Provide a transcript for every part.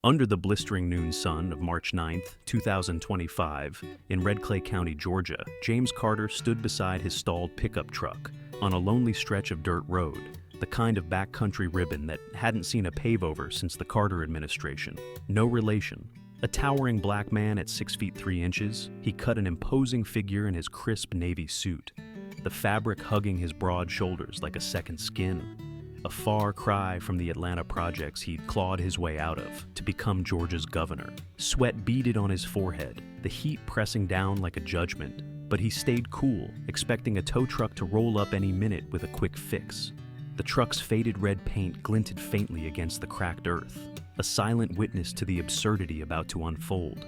Under the blistering noon sun of March 9, 2025, in Redclay County, Georgia, James Carter stood beside his stalled pickup truck on a lonely stretch of dirt road, the kind of backcountry ribbon that hadn't seen a pave-over since the Carter administration. No relation. A towering black man at 6 feet 3 inches, he cut an imposing figure in his crisp navy suit, the fabric hugging his broad shoulders like a second skin. A far cry from the Atlanta projects he'd clawed his way out of to become Georgia's governor. Sweat beaded on his forehead, the heat pressing down like a judgment. But he stayed cool, expecting a tow truck to roll up any minute with a quick fix. The truck's faded red paint glinted faintly against the cracked earth, a silent witness to the absurdity about to unfold.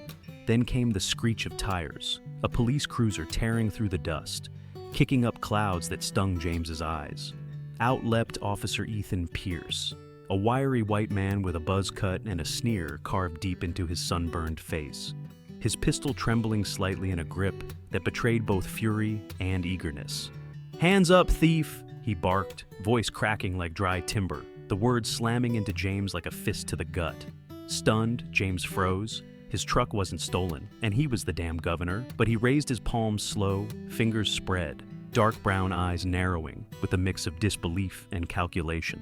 Then came the screech of tires, a police cruiser tearing through the dust, kicking up clouds that stung James's eyes. Out leapt Officer Ethan Pierce, a wiry white man with a buzz cut and a sneer carved deep into his sunburned face, his pistol trembling slightly in a grip that betrayed both fury and eagerness. "Hands up, thief!" he barked, voice cracking like dry timber, the words slamming into James like a fist to the gut. Stunned, James froze. His truck wasn't stolen, and he was the damn governor, but he raised his palms slow, fingers spread, dark brown eyes narrowing with a mix of disbelief and calculation.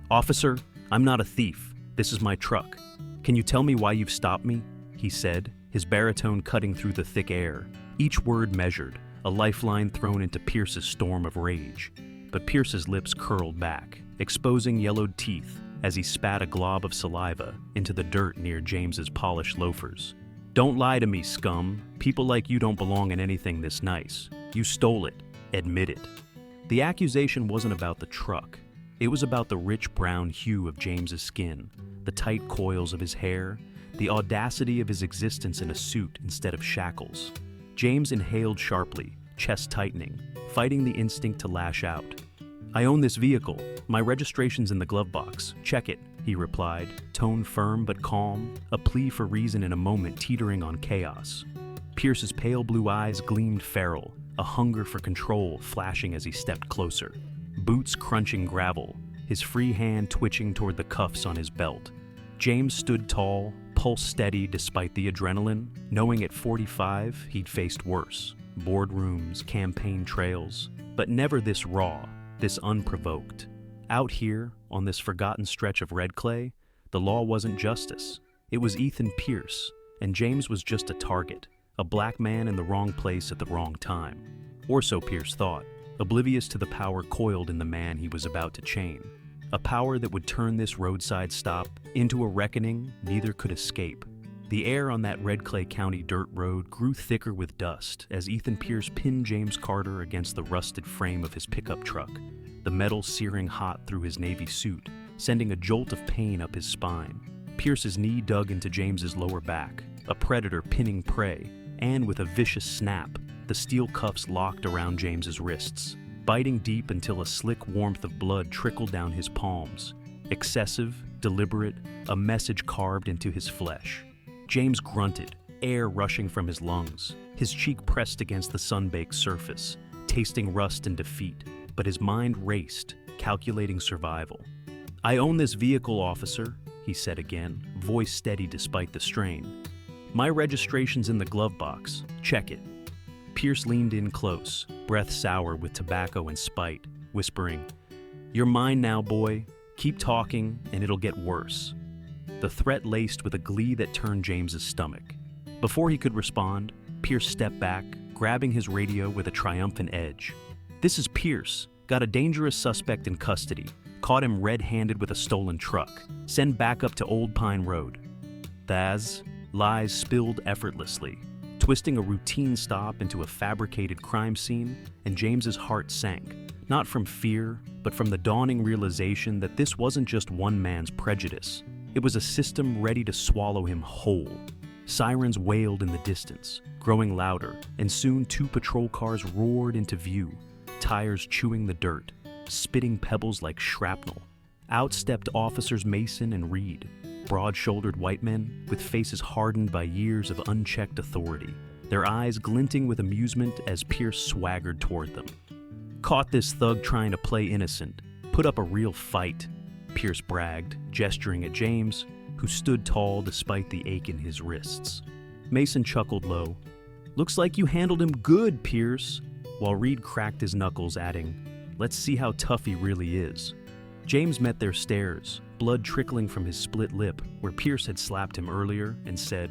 "Officer, I'm not a thief. This is my truck. Can you tell me why you've stopped me?" he said, his baritone cutting through the thick air, each word measured, a lifeline thrown into Pierce's storm of rage. But Pierce's lips curled back, exposing yellowed teeth as he spat a glob of saliva into the dirt near James's polished loafers. "Don't lie to me, scum. People like you don't belong in anything this nice. You stole it. Admit it." The accusation wasn't about the truck. It was about the rich brown hue of James's skin, the tight coils of his hair, the audacity of his existence in a suit instead of shackles. James inhaled sharply, chest tightening, fighting the instinct to lash out. "I own this vehicle. My registration's in the glove box. Check it," he replied, tone firm but calm, a plea for reason in a moment teetering on chaos. Pierce's pale blue eyes gleamed feral, a hunger for control flashing as he stepped closer. Boots crunching gravel, his free hand twitching toward the cuffs on his belt. James stood tall, pulse steady despite the adrenaline, knowing at 45 he'd faced worse. Boardrooms, campaign trails, but never this raw, this unprovoked. Out here, on this forgotten stretch of Redclay, the law wasn't justice. It was Ethan Pierce, and James was just a target. A black man in the wrong place at the wrong time. Or so Pierce thought, oblivious to the power coiled in the man he was about to chain. A power that would turn this roadside stop into a reckoning neither could escape. The air on that Redclay County dirt road grew thicker with dust as Ethan Pierce pinned James Carter against the rusted frame of his pickup truck, the metal searing hot through his navy suit, sending a jolt of pain up his spine. Pierce's knee dug into James's lower back, a predator pinning prey, and with a vicious snap, the steel cuffs locked around James's wrists, biting deep until a slick warmth of blood trickled down his palms. Excessive, deliberate, a message carved into his flesh. James grunted, air rushing from his lungs, his cheek pressed against the sun-baked surface, tasting rust and defeat, but his mind raced, calculating survival. "I own this vehicle, officer," he said again, voice steady despite the strain. "My registration's in the glove box. Check it." Pierce leaned in close, breath sour with tobacco and spite, whispering, "You're mine now, boy. Keep talking, and it'll get worse." The threat laced with a glee that turned James's stomach. Before he could respond, Pierce stepped back, grabbing his radio with a triumphant edge. "This is Pierce. Got a dangerous suspect in custody. Caught him red-handed with a stolen truck. Send backup to Old Pine Road." Thaz, lies spilled effortlessly, twisting a routine stop into a fabricated crime scene, and James's heart sank, not from fear, but from the dawning realization that this wasn't just one man's prejudice. It was a system ready to swallow him whole. Sirens wailed in the distance, growing louder, and soon 2 patrol cars roared into view, tires chewing the dirt, spitting pebbles like shrapnel. Out stepped Officers Mason and Reed, broad-shouldered white men with faces hardened by years of unchecked authority, their eyes glinting with amusement as Pierce swaggered toward them. "Caught this thug trying to play innocent. Put up a real fight," Pierce bragged, gesturing at James, who stood tall despite the ache in his wrists. Mason chuckled low. "Looks like you handled him good, Pierce," while Reed cracked his knuckles, adding, "Let's see how tough he really is." James met their stares, blood trickling from his split lip where Pierce had slapped him earlier, and said,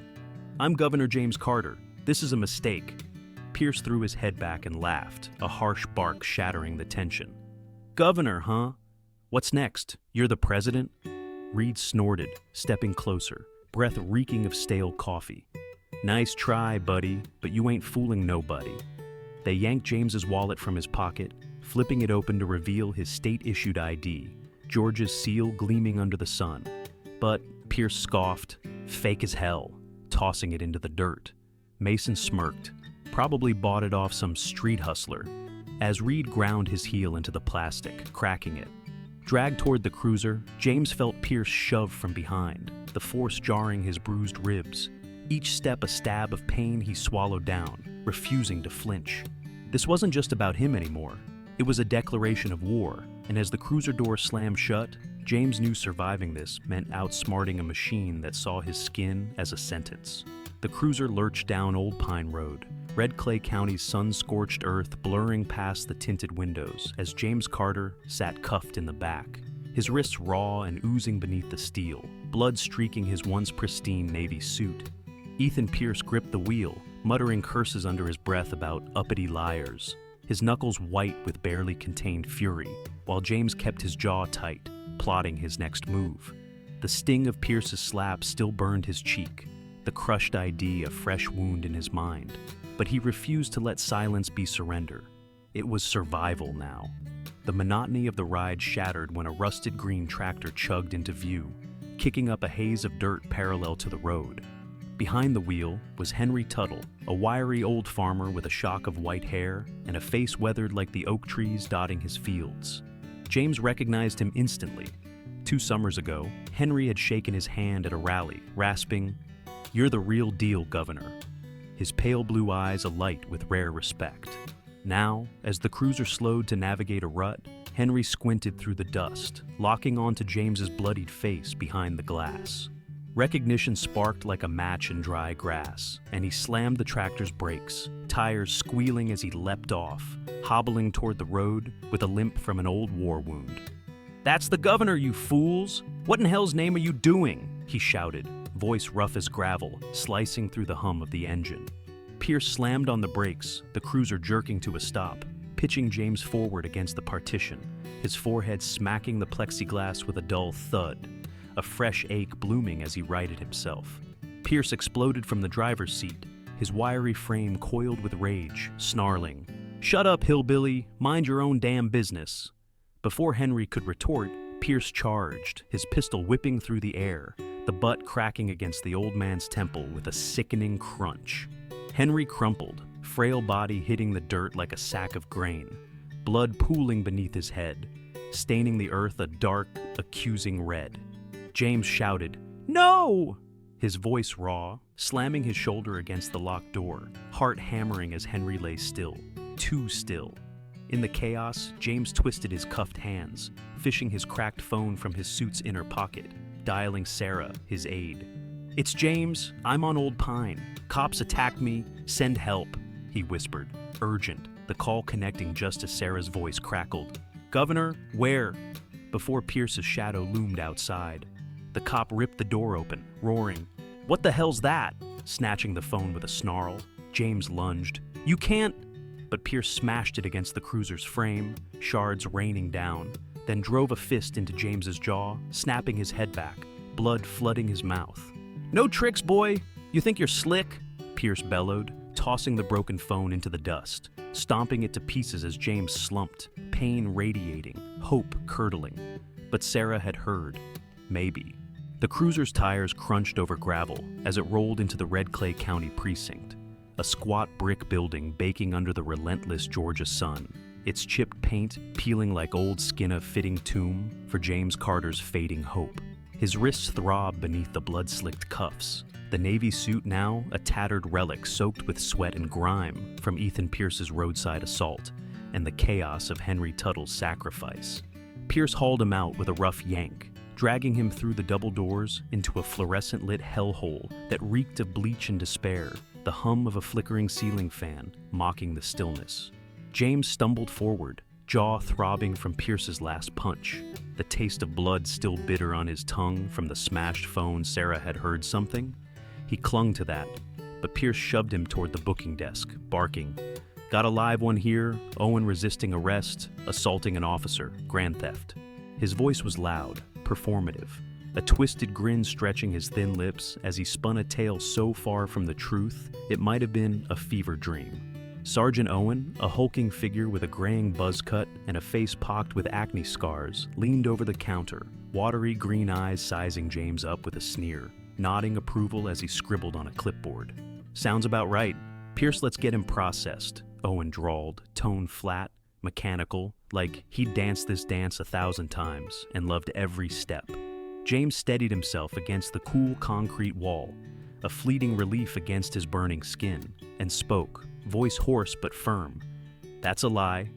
"I'm Governor James Carter. This is a mistake." Pierce threw his head back and laughed, a harsh bark shattering the tension. "Governor, huh? What's next? You're the president?" Reed snorted, stepping closer, breath reeking of stale coffee. "Nice try, buddy, but you ain't fooling nobody." They yanked James's wallet from his pocket, flipping it open to reveal his state-issued ID, Georgia's seal gleaming under the sun. But Pierce scoffed, "Fake as hell," tossing it into the dirt. Mason smirked, probably bought it off some street hustler, as Reed ground his heel into the plastic, cracking it. Dragged toward the cruiser, James felt Pierce shove from behind, the force jarring his bruised ribs. Each step a stab of pain he swallowed down, refusing to flinch. This wasn't just about him anymore. It was a declaration of war, and as the cruiser door slammed shut, James knew surviving this meant outsmarting a machine that saw his skin as a sentence. The cruiser lurched down Old Pine Road, Redclay County's sun-scorched earth blurring past the tinted windows as James Carter sat cuffed in the back, his wrists raw and oozing beneath the steel, blood streaking his once pristine Navy suit. Ethan Pierce gripped the wheel, muttering curses under his breath about uppity liars, his knuckles white with barely contained fury, while James kept his jaw tight, plotting his next move. The sting of Pierce's slap still burned his cheek, the crushed ID a fresh wound in his mind. But he refused to let silence be surrender. It was survival now. The monotony of the ride shattered when a rusted green tractor chugged into view, kicking up a haze of dirt parallel to the road. Behind the wheel was Henry Tuttle, a wiry old farmer with a shock of white hair and a face weathered like the oak trees dotting his fields. James recognized him instantly. 2 summers ago, Henry had shaken his hand at a rally, rasping, "You're the real deal, Governor," his pale blue eyes alight with rare respect. Now, as the cruiser slowed to navigate a rut, Henry squinted through the dust, locking onto James's bloodied face behind the glass. Recognition sparked like a match in dry grass, and he slammed the tractor's brakes, tires squealing as he leapt off, hobbling toward the road with a limp from an old war wound. "That's the governor, you fools! What in hell's name are you doing?" he shouted, voice rough as gravel, slicing through the hum of the engine. Pierce slammed on the brakes, the cruiser jerking to a stop, pitching James forward against the partition, his forehead smacking the plexiglass with a dull thud, a fresh ache blooming as he righted himself. Pierce exploded from the driver's seat, his wiry frame coiled with rage, snarling, "Shut up, hillbilly, mind your own damn business." Before Henry could retort, Pierce charged, his pistol whipping through the air, the butt cracking against the old man's temple with a sickening crunch. Henry crumpled, frail body hitting the dirt like a sack of grain, blood pooling beneath his head, staining the earth a dark, accusing red. James shouted, "No!" his voice raw, slamming his shoulder against the locked door, heart hammering as Henry lay still, too still. In the chaos, James twisted his cuffed hands, fishing his cracked phone from his suit's inner pocket, dialing Sarah, his aide. "It's James. I'm on Old Pine. Cops attacked me. Send help," he whispered, urgent, the call connecting just as Sarah's voice crackled. "Governor, where?" Before Pierce's shadow loomed outside. The cop ripped the door open, roaring, "What the hell's that?" Snatching the phone with a snarl, James lunged. "You can't—" But Pierce smashed it against the cruiser's frame, shards raining down, then drove a fist into James's jaw, snapping his head back, blood flooding his mouth. "No tricks, boy! You think you're slick?" Pierce bellowed, tossing the broken phone into the dust, stomping it to pieces as James slumped, pain radiating, hope curdling. But Sarah had heard. Maybe. The cruiser's tires crunched over gravel as it rolled into the Redclay County precinct, a squat brick building baking under the relentless Georgia sun, its chipped paint peeling like old skin of fitting tomb for James Carter's fading hope. His wrists throbbed beneath the blood-slicked cuffs, the Navy suit now a tattered relic soaked with sweat and grime from Ethan Pierce's roadside assault and the chaos of Henry Tuttle's sacrifice. Pierce hauled him out with a rough yank, dragging him through the double doors into a fluorescent-lit hellhole that reeked of bleach and despair, the hum of a flickering ceiling fan mocking the stillness. James stumbled forward, jaw throbbing from Pierce's last punch, the taste of blood still bitter on his tongue from the smashed phone Sarah had heard something. He clung to that, but Pierce shoved him toward the booking desk, barking, "Got a live one here, Owen resisting arrest, assaulting an officer, grand theft." His voice was loud, performative, a twisted grin stretching his thin lips as he spun a tale so far from the truth it might have been a fever dream. Sergeant Owen, a hulking figure with a graying buzz cut and a face pocked with acne scars, leaned over the counter, watery green eyes sizing James up with a sneer, nodding approval as he scribbled on a clipboard. "Sounds about right. Pierce, let's get him processed," Owen drawled, tone flat, mechanical, like he'd danced this dance 1,000 times and loved every step. James steadied himself against the cool concrete wall, a fleeting relief against his burning skin, and spoke, voice hoarse but firm. "That's a lie.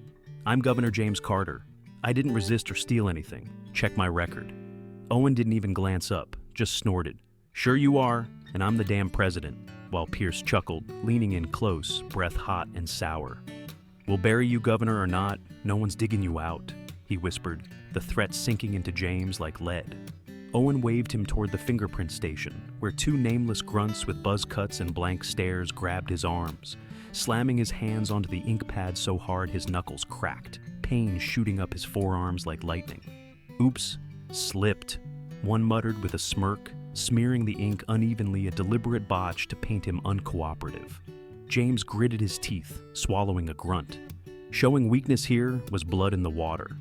I'm Governor James Carter. I didn't resist or steal anything. Check my record." Owen didn't even glance up, just snorted. "Sure you are, and I'm the damn president," while Pierce chuckled, leaning in close, breath hot and sour. "We'll bury you, Governor, or not. No one's digging you out," he whispered, the threat sinking into James like lead. Owen waved him toward the fingerprint station, where two nameless grunts with buzz cuts and blank stares grabbed his arms, slamming his hands onto the ink pad so hard his knuckles cracked, pain shooting up his forearms like lightning. "Oops, slipped," one muttered with a smirk, smearing the ink unevenly, a deliberate botch to paint him uncooperative. James gritted his teeth, swallowing a grunt. Showing weakness here was blood in the water.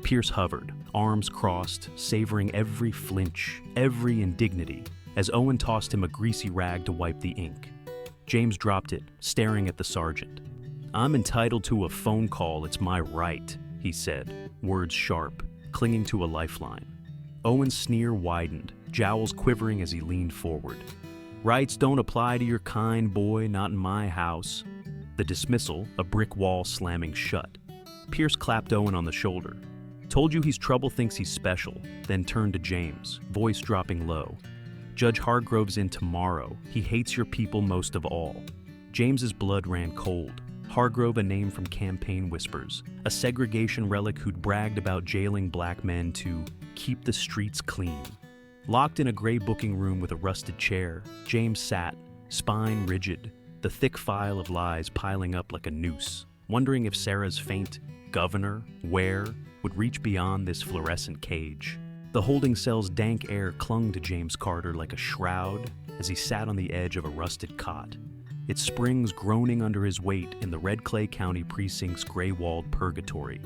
Pierce hovered, arms crossed, savoring every flinch, every indignity, as Owen tossed him a greasy rag to wipe the ink. James dropped it, staring at the sergeant. "I'm entitled to a phone call, it's my right," he said, words sharp, clinging to a lifeline. Owen's sneer widened, jowls quivering as he leaned forward. "Rights don't apply to your kind, boy, not in my house." The dismissal, a brick wall slamming shut. Pierce clapped Owen on the shoulder. "Told you he's trouble, thinks he's special," then turned to James, voice dropping low. "Judge Hargrove's in tomorrow. He hates your people most of all." James's blood ran cold. Hargrove, a name from campaign whispers, a segregation relic who'd bragged about jailing black men to keep the streets clean. Locked in a gray booking room with a rusted chair, James sat, spine rigid, the thick file of lies piling up like a noose, wondering if Sarah's faint "Governor, where?" would reach beyond this fluorescent cage. The holding cell's dank air clung to James Carter like a shroud as he sat on the edge of a rusted cot, its springs groaning under his weight in the Redclay County precinct's gray-walled purgatory.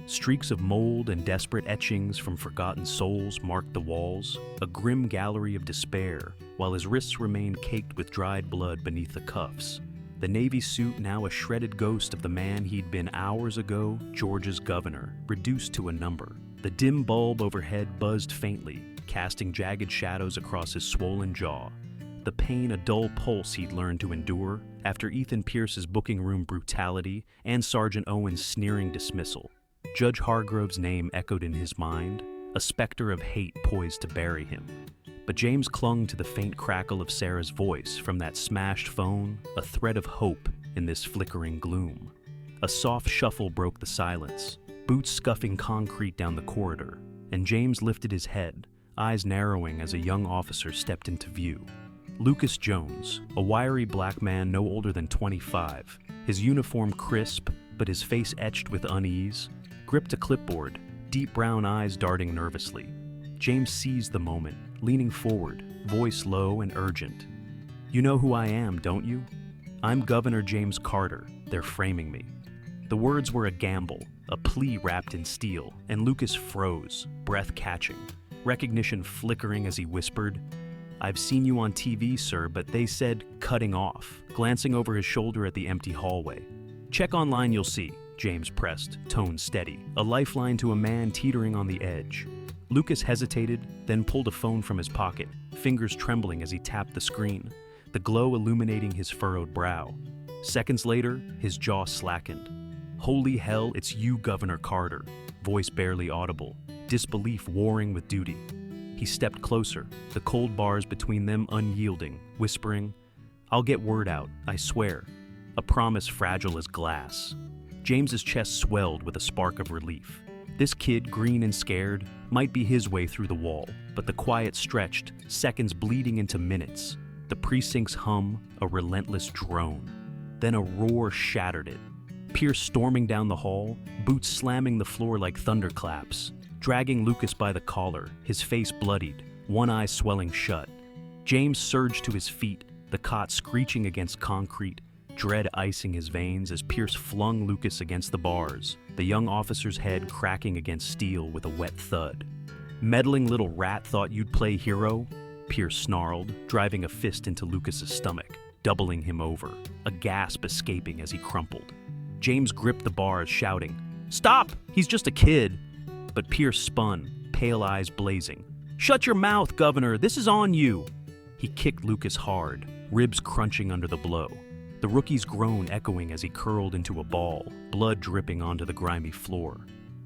Streaks of mold and desperate etchings from forgotten souls marked the walls, a grim gallery of despair, while his wrists remained caked with dried blood beneath the cuffs. The Navy suit now a shredded ghost of the man he'd been hours ago, Georgia's governor, reduced to a number. The dim bulb overhead buzzed faintly, casting jagged shadows across his swollen jaw. The pain a dull pulse he'd learned to endure after Ethan Pierce's booking room brutality and Sergeant Owen's sneering dismissal. Judge Hargrove's name echoed in his mind, a specter of hate poised to bury him. But James clung to the faint crackle of Sarah's voice from that smashed phone, a thread of hope in this flickering gloom. A soft shuffle broke the silence, boots scuffing concrete down the corridor, and James lifted his head, eyes narrowing as a young officer stepped into view. Lucas Jones, a wiry black man no older than 25, his uniform crisp but his face etched with unease, gripped a clipboard, deep brown eyes darting nervously. James seized the moment, leaning forward, voice low and urgent. "You know who I am, don't you? I'm Governor James Carter. They're framing me." The words were a gamble, a plea wrapped in steel, and Lucas froze, breath catching, recognition flickering as he whispered, "I've seen you on TV, sir, but they said cutting off," glancing over his shoulder at the empty hallway. "Check online, you'll see," James pressed, tone steady, a lifeline to a man teetering on the edge. Lucas hesitated, then pulled a phone from his pocket, fingers trembling as he tapped the screen, the glow illuminating his furrowed brow. Seconds later, his jaw slackened. "Holy hell, it's you, Governor Carter," voice barely audible, disbelief warring with duty. He stepped closer, the cold bars between them unyielding, whispering, "I'll get word out, I swear." A promise fragile as glass. James's chest swelled with a spark of relief. This kid, green and scared, might be his way through the wall, but the quiet stretched, seconds bleeding into minutes. The precinct's hum, a relentless drone. Then a roar shattered it. Pierce storming down the hall, boots slamming the floor like thunderclaps, dragging Lucas by the collar, his face bloodied, one eye swelling shut. James surged to his feet, the cot screeching against concrete, dread icing his veins as Pierce flung Lucas against the bars, the young officer's head cracking against steel with a wet thud. "Meddling little rat thought you'd play hero?" Pierce snarled, driving a fist into Lucas's stomach, doubling him over, a gasp escaping as he crumpled. James gripped the bars, shouting, "Stop! He's just a kid!" But Pierce spun, pale eyes blazing. "Shut your mouth, Governor! This is on you!" He kicked Lucas hard, ribs crunching under the blow. The rookie's groan echoing as he curled into a ball, blood dripping onto the grimy floor.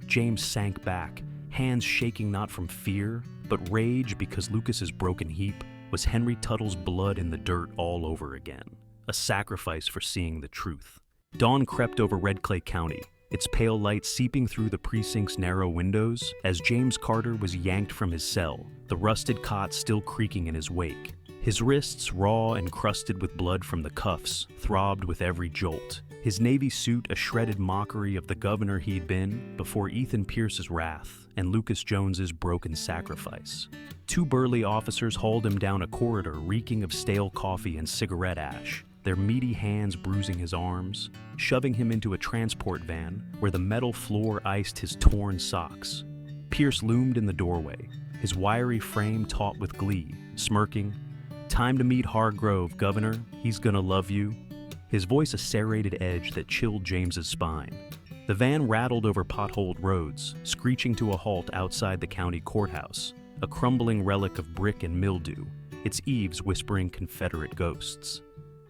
James sank back, hands shaking not from fear, but rage because Lucas's broken heap was Henry Tuttle's blood in the dirt all over again. A sacrifice for seeing the truth. Dawn crept over Redclay County, its pale light seeping through the precinct's narrow windows as James Carter was yanked from his cell, the rusted cot still creaking in his wake. His wrists, raw and crusted with blood from the cuffs, throbbed with every jolt. His navy suit a shredded mockery of the governor he'd been before Ethan Pierce's wrath and Lucas Jones's broken sacrifice. Two burly officers hauled him down a corridor reeking of stale coffee and cigarette ash, their meaty hands bruising his arms, shoving him into a transport van where the metal floor iced his torn socks. Pierce loomed in the doorway, his wiry frame taut with glee, smirking, "Time to meet Hargrove, Governor. He's gonna love you." His voice a serrated edge that chilled James's spine. The van rattled over potholed roads, screeching to a halt outside the county courthouse, a crumbling relic of brick and mildew, its eaves whispering Confederate ghosts.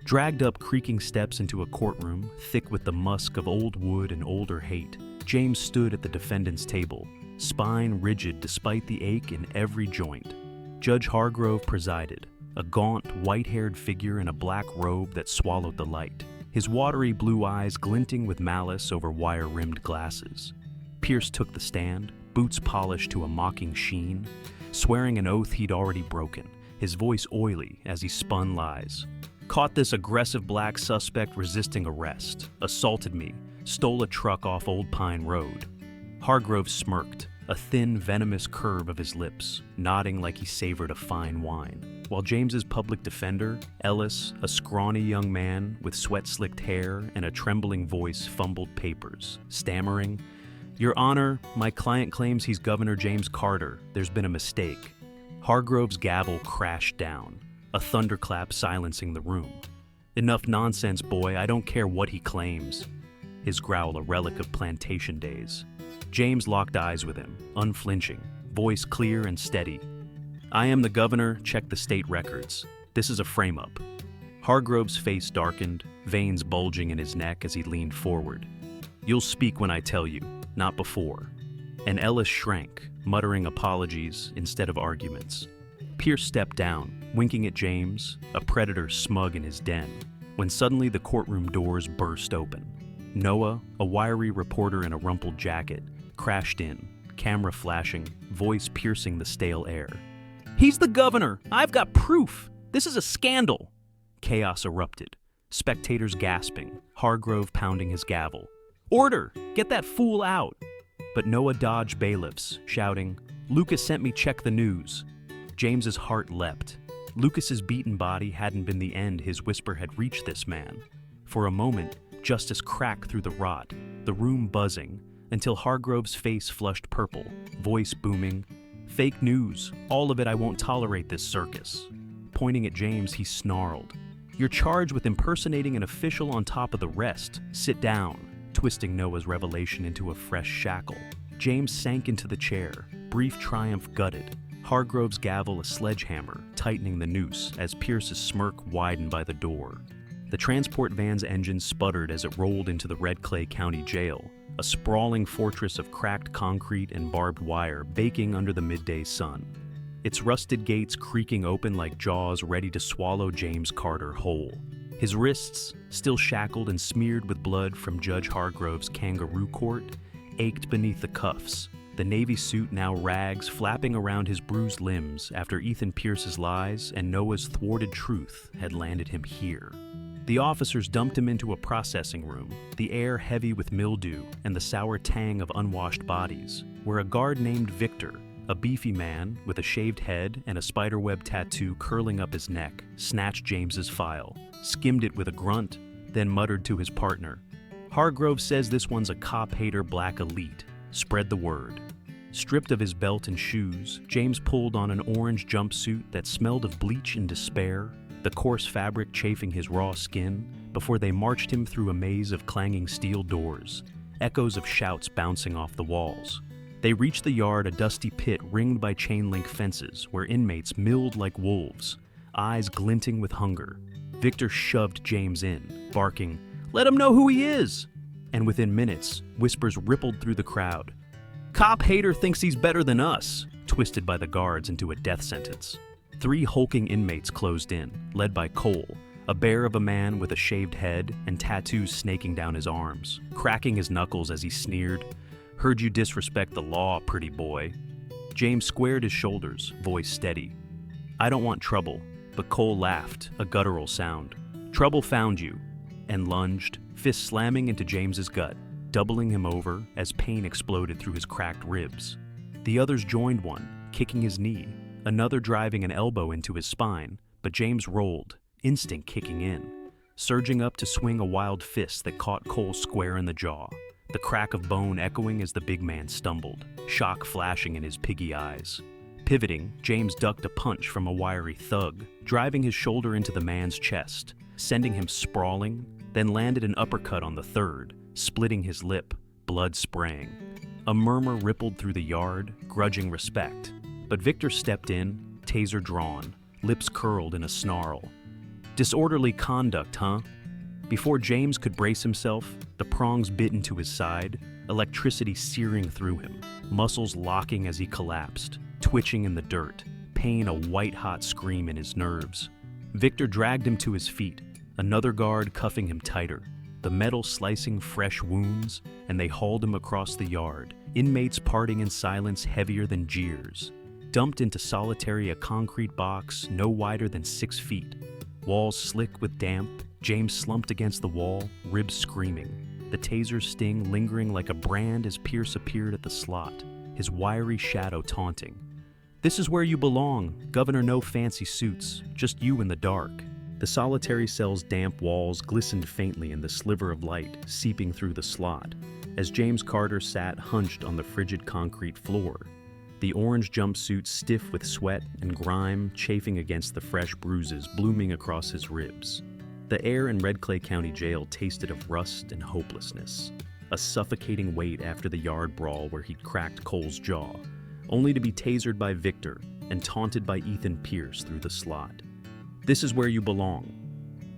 Dragged up creaking steps into a courtroom, thick with the musk of old wood and older hate, James stood at the defendant's table, spine rigid despite the ache in every joint. Judge Hargrove presided, a gaunt, white-haired figure in a black robe that swallowed the light, his watery blue eyes glinting with malice over wire-rimmed glasses. Pierce took the stand, boots polished to a mocking sheen, swearing an oath he'd already broken, his voice oily as he spun lies. "Caught this aggressive black suspect resisting arrest, assaulted me, stole a truck off Old Pine Road." Hargrove smirked, a thin, venomous curve of his lips, nodding like he savored a fine wine, while James's public defender, Ellis, a scrawny young man with sweat-slicked hair and a trembling voice, fumbled papers, stammering, "Your Honor, my client claims he's Governor James Carter. There's been a mistake." Hargrove's gavel crashed down, a thunderclap silencing the room. "Enough nonsense, boy. I don't care what he claims." His growl a relic of plantation days. James locked eyes with him, unflinching, voice clear and steady. "I am the governor. Check the state records. This is a frame-up." Hargrove's face darkened, veins bulging in his neck as he leaned forward. "You'll speak when I tell you, not before." And Ellis shrank, muttering apologies instead of arguments. Pierce stepped down, winking at James, a predator smug in his den, when suddenly the courtroom doors burst open. Noah, a wiry reporter in a rumpled jacket, crashed in, camera flashing, voice piercing the stale air. "He's the governor! I've got proof! This is a scandal!" Chaos erupted, spectators gasping, Hargrove pounding his gavel. "Order! Get that fool out!" But Noah dodged bailiffs, shouting, "Lucas sent me check the news." James's heart leapt. Lucas's beaten body hadn't been the end his whisper had reached this man. For a moment, justice cracked through the rot, the room buzzing, until Hargrove's face flushed purple, voice booming, "Fake news, all of it. I won't tolerate this circus." Pointing at James, he snarled, "You're charged with impersonating an official on top of the rest. Sit down," twisting Noah's revelation into a fresh shackle. James sank into the chair, brief triumph gutted, Hargrove's gavel a sledgehammer, tightening the noose as Pierce's smirk widened by the door. The transport van's engine sputtered as it rolled into the Redclay County Jail, a sprawling fortress of cracked concrete and barbed wire baking under the midday sun. its rusted gates creaking open like jaws ready to swallow James Carter whole. His wrists, still shackled and smeared with blood from Judge Hargrove's kangaroo court, ached beneath the cuffs, the navy suit now rags flapping around his bruised limbs after Ethan Pierce's lies and Noah's thwarted truth had landed him here. The officers dumped him into a processing room, the air heavy with mildew and the sour tang of unwashed bodies, where a guard named Victor, a beefy man with a shaved head and a spiderweb tattoo curling up his neck, snatched James's file, skimmed it with a grunt, then muttered to his partner, "Hargrove says this one's a cop-hater black elite. Spread the word." Stripped of his belt and shoes, James pulled on an orange jumpsuit that smelled of bleach and despair, the coarse fabric chafing his raw skin, before they marched him through a maze of clanging steel doors, echoes of shouts bouncing off the walls. They reached the yard, a dusty pit ringed by chain-link fences, where inmates milled like wolves, eyes glinting with hunger. Victor shoved James in, barking, "Let him know who he is!" And within minutes, whispers rippled through the crowd. "Cop hater thinks he's better than us," twisted by the guards into a death sentence. 3 hulking inmates closed in, led by Cole, a bear of a man with a shaved head and tattoos snaking down his arms, cracking his knuckles as he sneered, "Heard you disrespect the law, pretty boy." James squared his shoulders, voice steady. "I don't want trouble," but Cole laughed, a guttural sound. "Trouble found you," and lunged, fist slamming into James's gut, doubling him over as pain exploded through his cracked ribs. The others joined one, kicking his knee, another driving an elbow into his spine, but James rolled, instinct kicking in, surging up to swing a wild fist that caught Cole square in the jaw, the crack of bone echoing as the big man stumbled, shock flashing in his piggy eyes. Pivoting, James ducked a punch from a wiry thug, driving his shoulder into the man's chest, sending him sprawling, then landed an uppercut on the third, splitting his lip, blood spraying. A murmur rippled through the yard, grudging respect, but Victor stepped in, taser drawn, lips curled in a snarl. "Disorderly conduct, huh?" Before James could brace himself, the prongs bit into his side, electricity searing through him, muscles locking as he collapsed, twitching in the dirt, pain a white-hot scream in his nerves. Victor dragged him to his feet, another guard cuffing him tighter, the metal slicing fresh wounds, and they hauled him across the yard, inmates parting in silence heavier than jeers. Dumped into solitary a concrete box no wider than 6 feet. Walls slick with damp, James slumped against the wall, ribs screaming, the taser's sting lingering like a brand as Pierce appeared at the slot, his wiry shadow taunting. "This is where you belong, Governor, no fancy suits, just you in the dark." The solitary cell's damp walls glistened faintly in the sliver of light seeping through the slot, as James Carter sat hunched on the frigid concrete floor, the orange jumpsuit stiff with sweat and grime chafing against the fresh bruises blooming across his ribs. The air in Redclay County Jail tasted of rust and hopelessness, a suffocating wait after the yard brawl where he'd cracked Cole's jaw, only to be tasered by Victor and taunted by Ethan Pierce through the slot. "This is where you belong."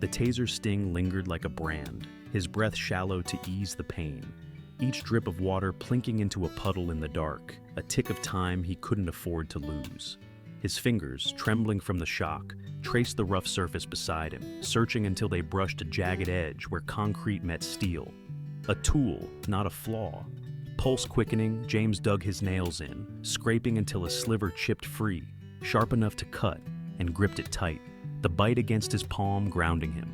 The taser's sting lingered like a brand, his breath shallow to ease the pain, each drip of water plinking into a puddle in the dark, a tick of time he couldn't afford to lose. His fingers, trembling from the shock, traced the rough surface beside him, searching until they brushed a jagged edge where concrete met steel. A tool, not a flaw. Pulse quickening, James dug his nails in, scraping until a sliver chipped free, sharp enough to cut, and gripped it tight, the bite against his palm grounding him.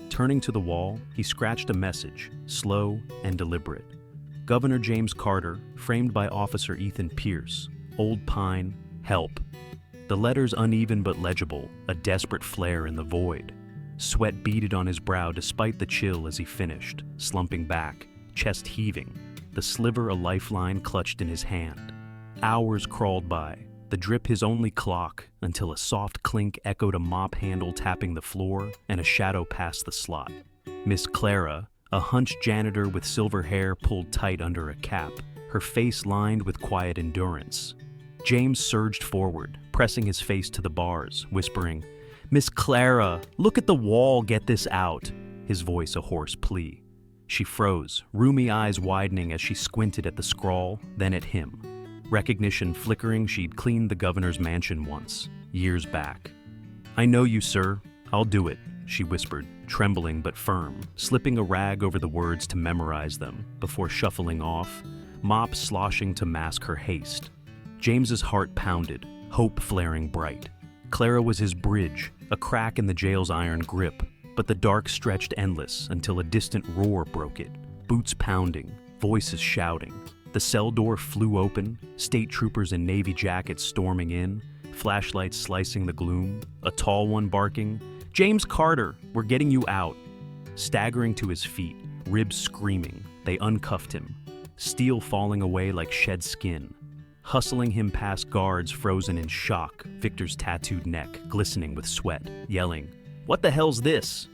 Turning to the wall, he scratched a message, slow and deliberate. Governor James Carter, framed by Officer Ethan Pierce, Old Pine, help. The letters uneven but legible, a desperate flare in the void. Sweat beaded on his brow despite the chill as he finished, slumping back, chest heaving, the sliver a lifeline clutched in his hand. Hours crawled by, the drip his only clock, until a soft clink echoed a mop handle tapping the floor and a shadow passed the slot. Miss Clara, a hunched janitor with silver hair pulled tight under a cap, her face lined with quiet endurance. James surged forward, pressing his face to the bars, whispering, "Miss Clara, look at the wall, get this out," his voice a hoarse plea. She froze, rheumy eyes widening as she squinted at the scrawl, then at him. recognition flickering she'd cleaned the governor's mansion once, years back. "I know you, sir. I'll do it," she whispered, trembling but firm, slipping a rag over the words to memorize them before shuffling off, mop sloshing to mask her haste. James's heart pounded, hope flaring bright. Clara was his bridge, a crack in the jail's iron grip, but the dark stretched endless until a distant roar broke it, boots pounding, voices shouting. The cell door flew open, state troopers in navy jackets storming in, flashlights slicing the gloom, a tall one barking, "James Carter, we're getting you out." Staggering to his feet, ribs screaming, they uncuffed him, steel falling away like shed skin. Hustling him past guards frozen in shock, Victor's tattooed neck glistening with sweat, yelling, "What the hell's this?"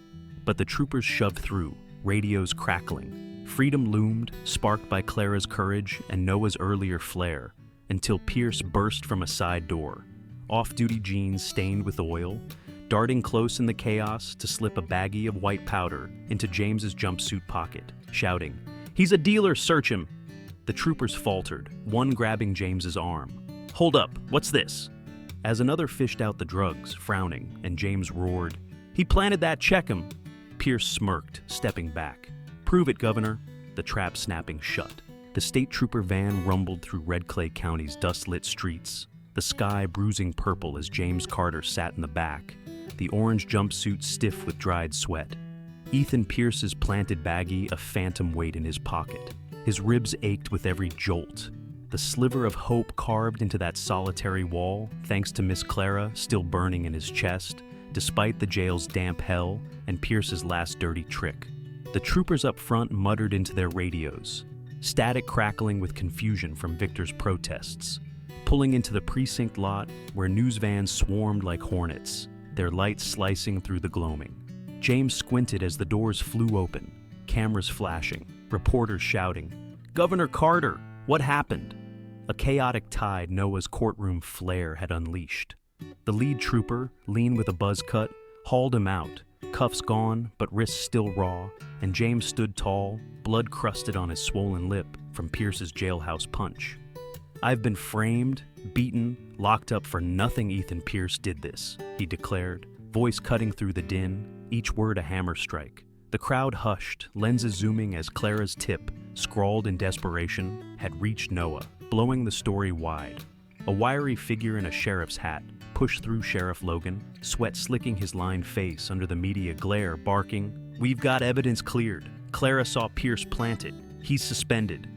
But the troopers shoved through, radios crackling. Freedom loomed, sparked by Clara's courage and Noah's earlier flair, until Pierce burst from a side door, off-duty jeans stained with oil, darting close in the chaos to slip a baggie of white powder into James's jumpsuit pocket, shouting, "He's a dealer, search him!" The troopers faltered, one grabbing James's arm. "Hold up, what's this?" As another fished out the drugs, frowning, and James roared, "He planted that, check him!" Pierce smirked, stepping back. "Prove it, Governor." The trap snapping shut. The state trooper van rumbled through Redclay County's dust-lit streets, the sky bruising purple as James Carter sat in the back, the orange jumpsuit stiff with dried sweat. Ethan Pierce's planted baggie a phantom weight in his pocket. His ribs ached with every jolt. The sliver of hope carved into that solitary wall, thanks to Miss Clara, still burning in his chest, despite the jail's damp hell and Pierce's last dirty trick. The troopers up front muttered into their radios, static crackling with confusion from Victor's protests, pulling into the precinct lot where news vans swarmed like hornets, their lights slicing through the gloaming. James squinted as the doors flew open, cameras flashing, reporters shouting, "Governor Carter, what happened?" A chaotic tide Noah's courtroom flare had unleashed. The lead trooper, lean with a buzz cut, hauled him out, cuffs gone but wrists still raw, and James stood tall, blood crusted on his swollen lip from Pierce's jailhouse punch. "I've been framed, beaten, locked up for nothing. Ethan Pierce did this," he declared, voice cutting through the din, each word a hammer strike. The crowd hushed, lenses zooming as Clara's tip, scrawled in desperation, had reached Noah, blowing the story wide. A wiry figure in a sheriff's hat pushed through Sheriff Logan, sweat slicking his lined face under the media glare, barking, "We've got evidence cleared. Clara saw Pierce plant it. He's suspended."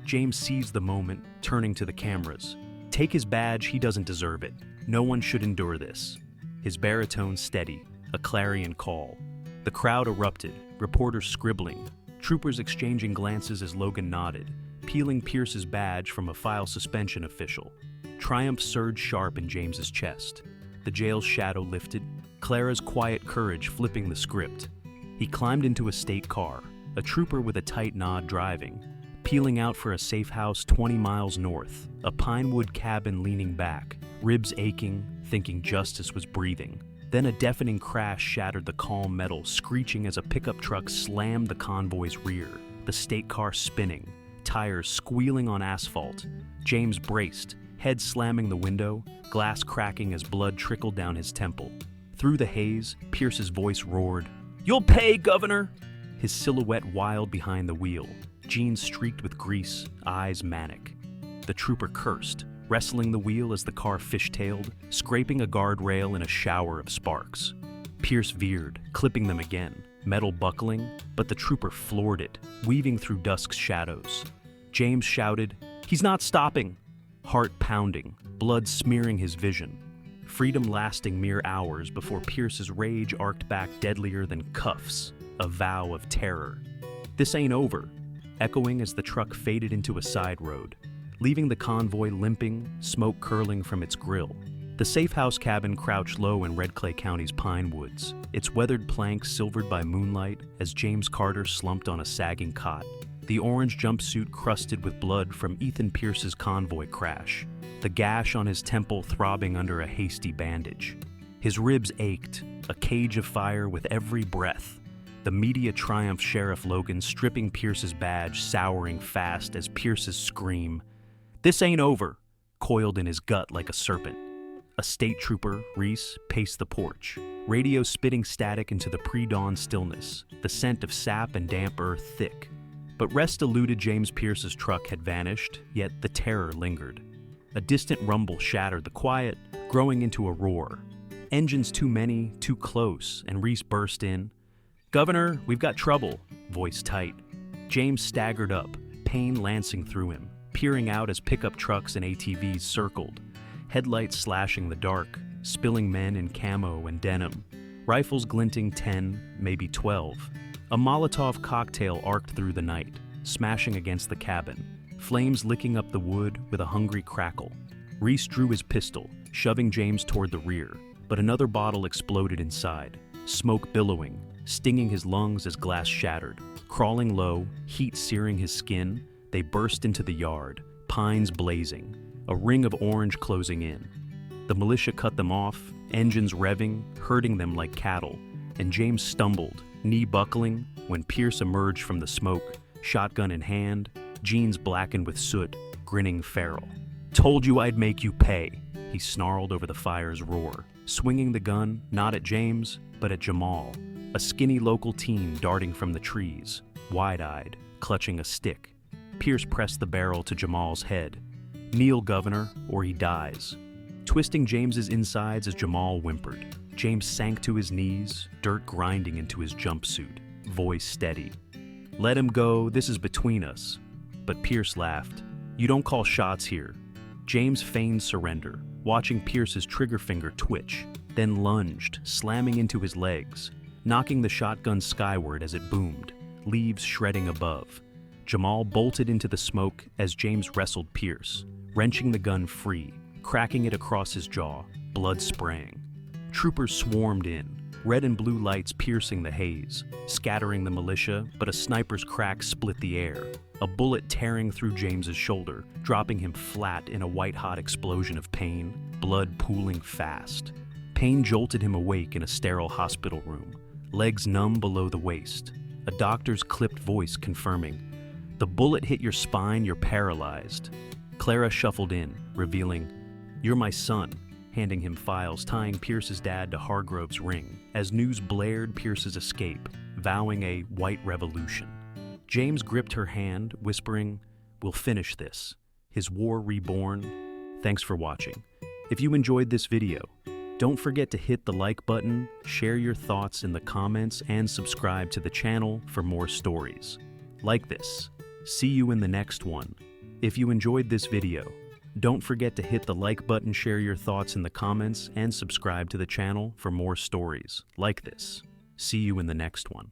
James seized the moment, turning to the cameras. "Take his badge, he doesn't deserve it. No one should endure this." His baritone steady, a clarion call. The crowd erupted, reporters scribbling, troopers exchanging glances as Logan nodded, peeling Pierce's badge from a file suspension official. Triumph surged sharp in James's chest. The jail's shadow lifted, Clara's quiet courage flipping the script. He climbed into a state car, a trooper with a tight nod driving, peeling out for a safe house 20 miles north, a pinewood cabin leaning back, ribs aching, thinking justice was breathing. Then a deafening crash shattered the calm metal, screeching as a pickup truck slammed the convoy's rear, the state car spinning, tires squealing on asphalt. James braced, head slamming the window, glass cracking as blood trickled down his temple. Through the haze, Pierce's voice roared, "You'll pay, Governor!" His silhouette wild behind the wheel, jeans streaked with grease, eyes manic. The trooper cursed, wrestling the wheel as the car fishtailed, scraping a guardrail in a shower of sparks. Pierce veered, clipping them again, metal buckling, but the trooper floored it, weaving through dusk's shadows. James shouted, "He's not stopping!" Heart pounding, blood smearing his vision. Freedom lasting mere hours before Pierce's rage arced back deadlier than cuffs, a vow of terror. "This ain't over," echoing as the truck faded into a side road, leaving the convoy limping, smoke curling from its grill. The safe house cabin crouched low in Redclay County's pine woods, its weathered planks silvered by moonlight as James Carter slumped on a sagging cot, the orange jumpsuit crusted with blood from Ethan Pierce's convoy crash, the gash on his temple throbbing under a hasty bandage. His ribs ached, a cage of fire with every breath. The media triumph Sheriff Logan stripping Pierce's badge, souring fast as Pierce's scream, "This ain't over," coiled in his gut like a serpent. A state trooper, Reese, paced the porch, radio spitting static into the pre-dawn stillness, the scent of sap and damp earth thick. But rest eluded. James Pierce's truck had vanished, yet the terror lingered. A distant rumble shattered the quiet, growing into a roar. Engines too many, too close, and Reese burst in. "Governor, we've got trouble," voice tight. James staggered up, pain lancing through him, peering out as pickup trucks and ATVs circled, headlights slashing the dark, spilling men in camo and denim, rifles glinting 10, maybe 12. A Molotov cocktail arced through the night, smashing against the cabin, flames licking up the wood with a hungry crackle. Reese drew his pistol, shoving James toward the rear, but another bottle exploded inside, smoke billowing, stinging his lungs as glass shattered. Crawling low, heat searing his skin, they burst into the yard, pines blazing, a ring of orange closing in. The militia cut them off, engines revving, herding them like cattle, and James stumbled, knee buckling, when Pierce emerged from the smoke, shotgun in hand, jeans blackened with soot, grinning feral. "Told you I'd make you pay," he snarled over the fire's roar, swinging the gun not at James, but at Jamal, a skinny local teen darting from the trees, wide-eyed, clutching a stick. Pierce pressed the barrel to Jamal's head. "Kneel, Governor, or he dies." Twisting James's insides as Jamal whimpered, James sank to his knees, dirt grinding into his jumpsuit, voice steady. "Let him go, this is between us." But Pierce laughed. "You don't call shots here." James feigned surrender, watching Pierce's trigger finger twitch, then lunged, slamming into his legs, knocking the shotgun skyward as it boomed, leaves shredding above. Jamal bolted into the smoke as James wrestled Pierce, wrenching the gun free, cracking it across his jaw, blood spraying. Troopers swarmed in, red and blue lights piercing the haze, scattering the militia, but a sniper's crack split the air, a bullet tearing through James's shoulder, dropping him flat in a white-hot explosion of pain, blood pooling fast. Pain jolted him awake in a sterile hospital room, legs numb below the waist, a doctor's clipped voice confirming, "The bullet hit your spine, you're paralyzed." Clara shuffled in, revealing, "You're my son," handing him files tying Pierce's dad to Hargrove's ring, as news blared Pierce's escape, vowing a white revolution. James gripped her hand, whispering, "We'll finish this. His war reborn." Thanks for watching. If you enjoyed this video, don't forget to hit the like button, share your thoughts in the comments, and subscribe to the channel for more stories like this. See you in the next one. If you enjoyed this video, don't forget to hit the like button, share your thoughts in the comments, and subscribe to the channel for more stories like this. See you in the next one.